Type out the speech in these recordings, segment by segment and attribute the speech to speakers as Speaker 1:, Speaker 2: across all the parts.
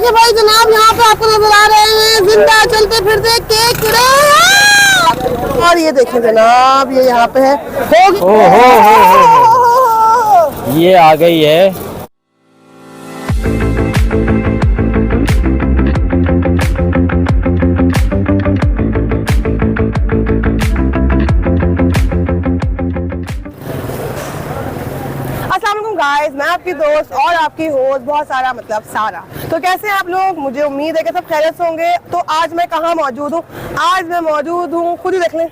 Speaker 1: देखिए भाई जनाब, यहाँ पे आपको नजर आ रहे हैं जिंदा चलते फिरते केकड़े। और ये देखिए जनाब, ये यहाँ पे है
Speaker 2: ये आ गई है।
Speaker 1: गाइस, मैं आपकी दोस्त और आपकी होस्ट बहुत सारा मतलब सारा। तो कैसे हैं आप लोग? मुझे उम्मीद है कि सब खैरियत से होंगे। तो आज मैं कहाँ मौजूद हूँ? आज मैं मौजूद हूँ, खुद ही देख लें,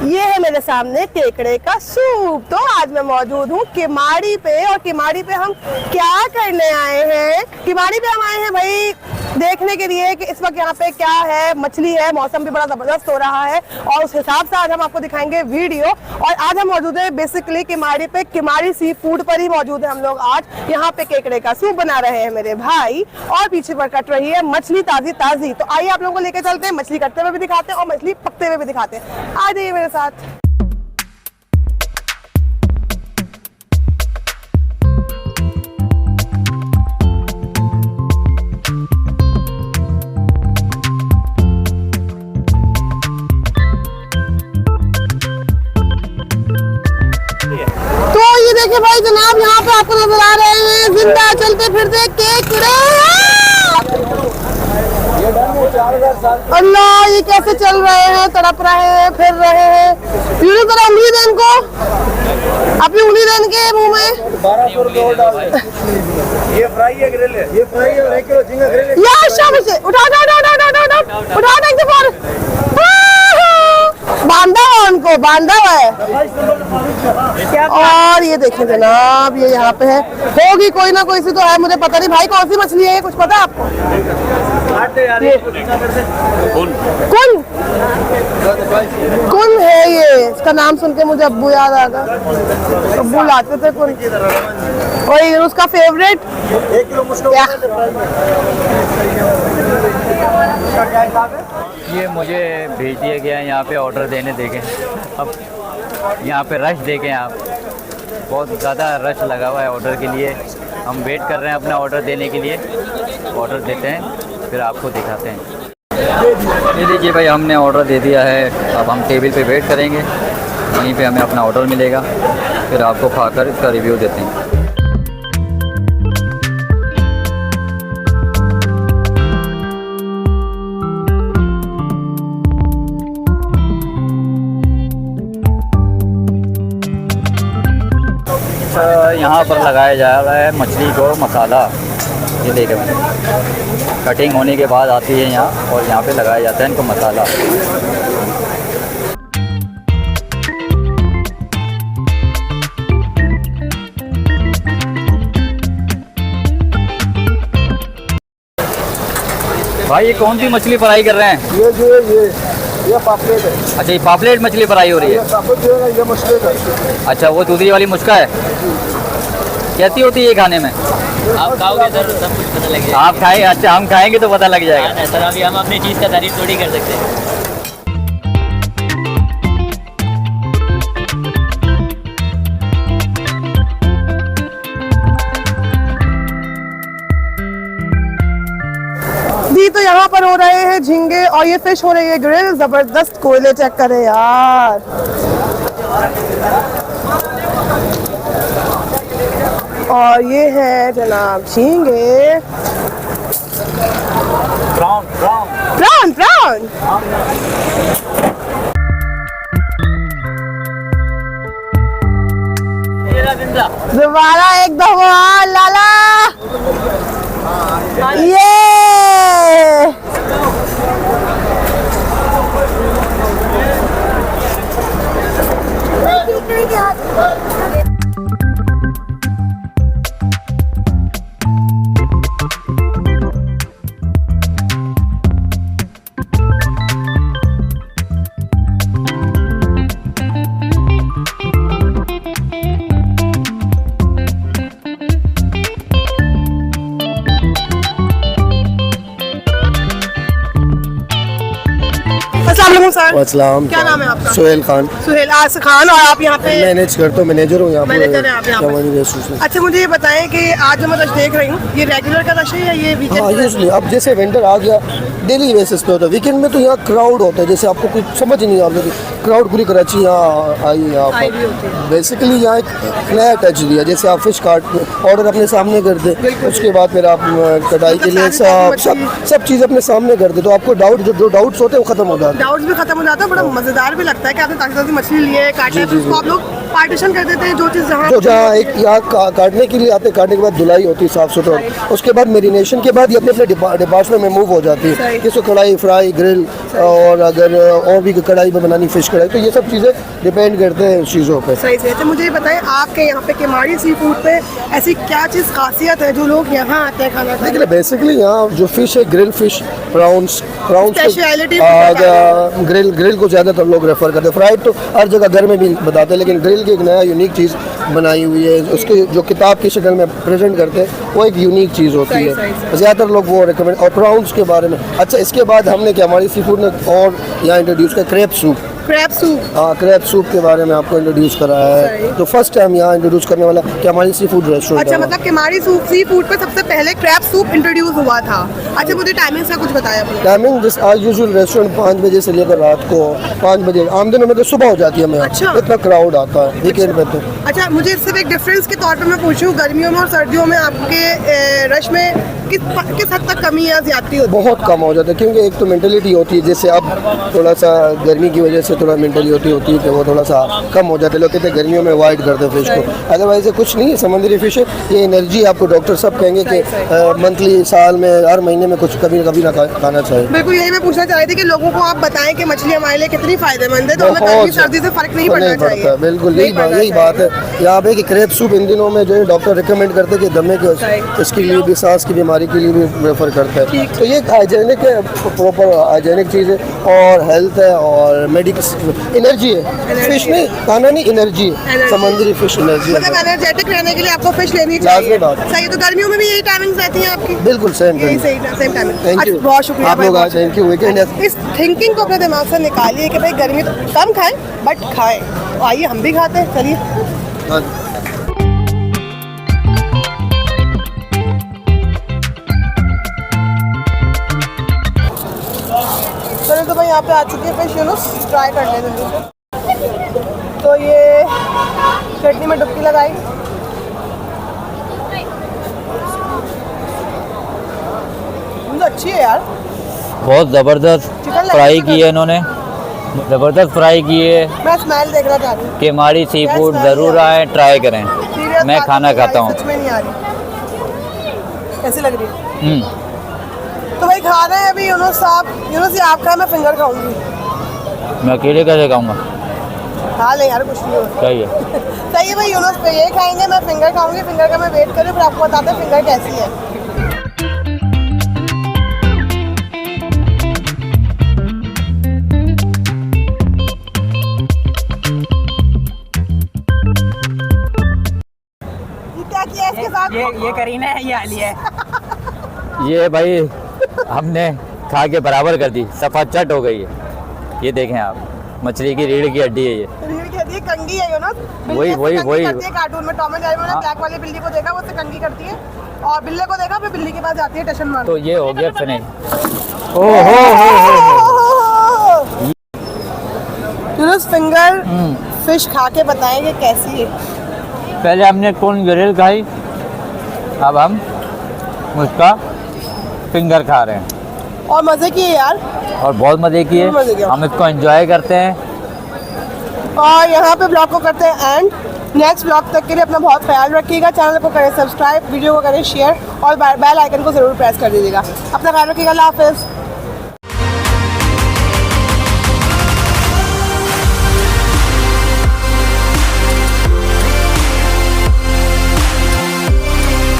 Speaker 1: ये है मेरे सामने केकड़े का सूप। तो आज मैं मौजूद हूँ किमाड़ी पे, और किमाड़ी पे हम क्या करने आए हैं? किमाड़ी पे हम आए हैं भाई देखने के लिए कि इस वक्त यहाँ पे क्या है, मछली है, मौसम भी बड़ा जबरदस्त हो रहा है, और उस हिसाब से आज हम आपको दिखाएंगे वीडियो। और आज हम मौजूद है बेसिकली किमाड़ी पे, किमाड़ी सी फूड पर ही मौजूद है हम लोग आज। यहाँ पे केकड़े का सूप बना रहे हैं मेरे भाई, और पीछे पर कट रही है मछली ताजी ताजी। तो आइए आप लोगों को लेकर चलते हैं, मछली कटते हुए भी दिखाते हैं और मछली पकते हुए भी दिखाते हैं। आ जाइए मेरे साथ। देखिए भाई जनाब, यहाँ पे आपको नजर आ रहे हैं जिंदा चलते फिरते केकड़े। अल्लाह, ये कैसे चल रहे हैं, तड़प रहे हैं, फिर रहे हैं। यूं तरह उंगली दे इनको, अपनी उंगली दे इनके मुंह में।
Speaker 3: 1200 रुपये और डाल दें। ये फ्राई है, ग्रिल है। ये फ्राई है और 1 किलो झींगा ग्रिल है।
Speaker 1: यार शाबाश, उठा देंगे पर बांधा हुआ उनको, बांधा हुआ है। और ये देखें जनाब, ये यहाँ पे है, होगी कोई ना कोई सी तो है, मुझे पता नहीं भाई कौन सी मछली है, कुछ पता है आपको? कुन है ये, इसका नाम सुन के मुझे अब्बू याद आ गया, अब्बू लाते थे कुन। और उसका फेवरेट
Speaker 3: 1 किलो
Speaker 2: ये मुझे भेज दिया गया है यहाँ पे ऑर्डर देने। देखें अब यहाँ पे रश देखें आप, बहुत ज़्यादा रश लगा हुआ है ऑर्डर के लिए। हम वेट कर रहे हैं अपना ऑर्डर देने के लिए। ऑर्डर देते हैं फिर आपको दिखाते हैं। ये देखिए भाई, हमने ऑर्डर दे दिया है, अब हम टेबल पे वेट करेंगे, वहीं पे हमें अपना ऑर्डर मिलेगा, फिर आपको खाकर इसका रिव्यू देते हैं। यहाँ पर लगाया जा रहा है मछली को मसाला। ये देखें मैंने, कटिंग होने के बाद आती है यहाँ, और यहाँ पे लगाया जाता है इनको मसाला। भाई ये कौन सी मछली फ्राई कर रहे हैं?
Speaker 3: ये पापलेट है।
Speaker 2: अच्छा, ये पापलेट मछली फ्राई हो रही है।
Speaker 3: ये मछली है।
Speaker 2: अच्छा, वो दूसरी वाली मुश्का है, कैसी होती है ये खाने में?
Speaker 4: आप खाओगे सर सब कुछ पता लग जाएगा।
Speaker 2: आप खाए? अच्छा, हम खाएंगे तो पता लग जाएगा।
Speaker 4: सर अभी हम अपनी चीज़ का तारीफ थोड़ी कर सकते हैं।
Speaker 1: तो यहाँ पर हो रहे हैं झींगे, और ये फिश हो रही है ग्रिल। जबरदस्त कोयले चेक करें यार। और ये है जनाब झींगे,
Speaker 2: प्राउन प्राउन
Speaker 1: प्राउन प्राउन। दोबारा एक दफा लाला, ये अस्सलाम सर।
Speaker 5: अस्सलाम।
Speaker 1: क्या नाम है आपका?
Speaker 5: सुहेल खान।
Speaker 1: सुहेल आस खान। और आप यहाँ पे
Speaker 5: मैनेज करता हूँ, मैनेजर हूँ यहाँ
Speaker 1: मैनेजर हैं आप यहाँ पे। अच्छा मुझे ये बताएं कि आज जो मैं रश देख रही हूँ ये रेगुलर का रश है या ये वीकेंड?
Speaker 5: हाँ यूजली अब जैसे वेंडर आ गया डेली बेसिस पे होता है, वीकेंड में तो यहाँ क्राउड होता है, जैसे आपको कुछ समझ ही नहीं आता कि क्राउड पूरी कराची यहाँ आई यहाँ पर। बेसिकली यहाँ एक नया टच दिया, जैसे आप फिश काट ऑर्डर अपने सामने कर दे, उसके बाद फिर आप कढ़ाई के लिए सब चीज़ अपने सामने कर दे, तो आपको जो डाउट्स होते हैं वो खत्म हो जाते हैं।
Speaker 1: डाउट्स भी खत्म हो जाता है, बड़ा मजेदार भी लगता है कि आपने ताज़ी ताज़ी मछली ली है, काटा है, तो उसको आप लोग पार्टीशन कर देते हैं जो चीज़
Speaker 5: जहाँ एक यहाँ काटने के लिए आते हैं, काटने के बाद धुलाई होती है साफ सुथरा, उसके बाद मेरिनेशन के बाद ये अपने अपने डिपार्टमेंट में मूव हो जाती है, जिसको कढ़ाई फ्राई ग्रिल, और अगर और भी कढ़ाई में बनानी फिश कढ़ाई, तो ये सब चीज़ें डिपेंड करते हैं उस चीज़ों पर।
Speaker 1: सही से। तो मुझे ये बताएं आपके यहाँ पे केमाड़ी सी फूड पे ऐसी क्या चीज़ खासियत है जो लोग यहाँ आते हैं खाना खाने?
Speaker 5: देखिए बेसिकली यहाँ जो फिश है grill fish, prawns
Speaker 1: speciality
Speaker 5: grill को ज़्यादातर लोग रेफर करते हैं, फ्राइड तो हर जगह घर में भी बताते हैं, लेकिन ग्रिल की एक नया यूनिक चीज़ बनाई हुई है, उसके जो किताब की शक्ल में प्रेजेंट करते हैं वो एक यूनिक चीज़ होती है, ज़्यादातर लोग वो रिकमेंड। और प्राउंस के बारे में अच्छा, इसके बाद हमने क्या हमारी सी फूड ने और यहाँ इंट्रोड्यूस किया क्रैब सूप।
Speaker 1: Crab soup?
Speaker 5: हाँ क्रैब सूप के बारे में आपको इंट्रोड्यूस कराया है, तो फर्स्ट टाइम यहाँ इंट्रोड्यूस करने वाला कि हमारी सी फूड रेस्टोरेंट।
Speaker 1: अच्छा मतलब केमाड़ी सी फूड पे सबसे पहले क्रैब सूप इंट्रोड्यूस हुआ था। अच्छा मुझे टाइमिंग से कुछ बताया?
Speaker 5: टाइमिंग जिस आज यूजुअल रेस्टोरेंट 5 बजे से लेकर रात को 5 बजे, आम दिनों में तो सुबह हो जाती है हमें।
Speaker 1: अच्छा।
Speaker 5: इतना क्राउड आता है वीकेंड में तो।
Speaker 1: अच्छा मुझे सिर्फ एक डिफरेंस के तौर पे मैं पूछूं, गर्मियों में और सर्दियों में आपके रश में किस हद तक कमी या ज्यादती होती है?
Speaker 5: बहुत कम हो जाता है, क्योंकि एक तो मेंटेलिटी होती है, जैसे अब थोड़ा सा गर्मी की वजह से थोड़ा मेंटेलिटी होती है कि वो थोड़ा सा कम हो जाते हैं, लोग कहते हैं गर्मियों में अवॉइड करते हैं फिश को, अदरवाइज कुछ नहीं है, समुद्री फिश है, ये एनर्जी आपको डॉक्टर सब कहेंगे कि मंथली साल में हर महीने में कुछ कभी ना खाना चाहिए।
Speaker 1: बिल्कुल यही मैं पूछना चाह रही थी कि लोगों को आप बताएं कि मछली हमारे लिए कितनी फायदेमंद है, तो हमें गर्मी सर्दी से फर्क नहीं पड़ना चाहिए।
Speaker 5: बिल्कुल यही बात है यहाँ पे कि क्रैब सूप इन दिनों में जो है डॉक्टर रिकमेंड करते हैं कि दमे के इसके लिए भी, सांस की बीमारी के लिए भी रेफर करता है, तो ये हाइजेनिक है, प्रॉपर हाइजेनिक चीज़ है, और हेल्थ है और मेडिकल एनर्जी है, फिश नहीं खाना नहीं, एनर्जी है, समुद्री फिश एनर्जी।
Speaker 1: मतलब एनर्जेटिक रहने के लिए आपको फिश लेनी चाहिए। सही है। तो गर्मियों में भी यही टाइमिंग्स रहती हैं आपकी?
Speaker 5: बिल्कुल सेम
Speaker 1: टाइमिंग।
Speaker 5: थैंक यू,
Speaker 1: बहुत शुक्रिया
Speaker 5: आप लोग आज थैंक यू।
Speaker 1: इस थिंकिंग को अपने दिमाग से निकालिए कि भाई गर्मी तो कम खाएं बट खाएं, तो आइए हम भी खाते हैं, चलिए। चलिए तो भाई यहाँ पे आ चुकी है फिश यूनुस, ट्राई कर लेते हैं। तो ये चटनी में डुबकी लगाई, तो अच्छी है यार,
Speaker 2: बहुत ज़बरदस्त फ्राई की है इन्होंने, ज़बरदस्त फ्राई की है।
Speaker 1: मैं स्मेल देखना चाहती हूँ।
Speaker 2: केमाड़ी सी फूड ज़रूर आए, ट्राई करें। मैं खाना खाता हूँ।
Speaker 1: सच में नहीं आ रही, कैसी लग रही है? तो भाई खा रहे हैं अभी यूनुस साहब। यूनुस ये आपका, मैं फिंगर खाऊंगी।
Speaker 2: मैं अकेले कैसे खाऊंगा?
Speaker 1: खा ले यार, कुछ नहीं होता।
Speaker 2: सही है।
Speaker 1: सही है भाई, यूनुस पे ये खाएंगे, मैं फिंगर खाऊंगी। फिंगर का मैं वेट करूँ, फिर आपको बताते हैं फिंगर कैसी है। क्या किया इसके साथ?
Speaker 4: ये करीना है, ये आलिया है।
Speaker 2: ये भाई हमने खा के बराबर कर दी, सफा चट हो गई है। ये देखें आप, मछली की रीढ़ की हड्डी है ये।
Speaker 1: रीढ़ की हड्डी कंगी है यूनुस।
Speaker 2: वही
Speaker 1: कार्टून में टॉम एंड जेरी में ब्लैक वाली बिल्ली को देखा, वो उससे कंगी करती है, और बिल्ले को देखा फिर बिल्ली के पास जाती है टशन मार।
Speaker 2: तो ये हो गया फिनिश।
Speaker 1: यूनुस फिंगर फिश खा के बताएंगे कैसी है।
Speaker 2: पहले हमने कौन ग्रिल खाई, अब हम उसका फिंगर खा रहे हैं,
Speaker 1: और मजे की है यार,
Speaker 2: और बहुत मज़े की है। हम इसको एंजॉय करते हैं,
Speaker 1: और यहाँ पे ब्लॉग को करते हैं एंड। नेक्स्ट ब्लॉग तक के लिए अपना बहुत ख्याल रखिएगा, चैनल को करें सब्सक्राइब, वीडियो को करें शेयर, और बेल आइकन को ज़रूर प्रेस कर दीजिएगा। अपना ख्याल रखिएगा, अल्लाह हाफिज़।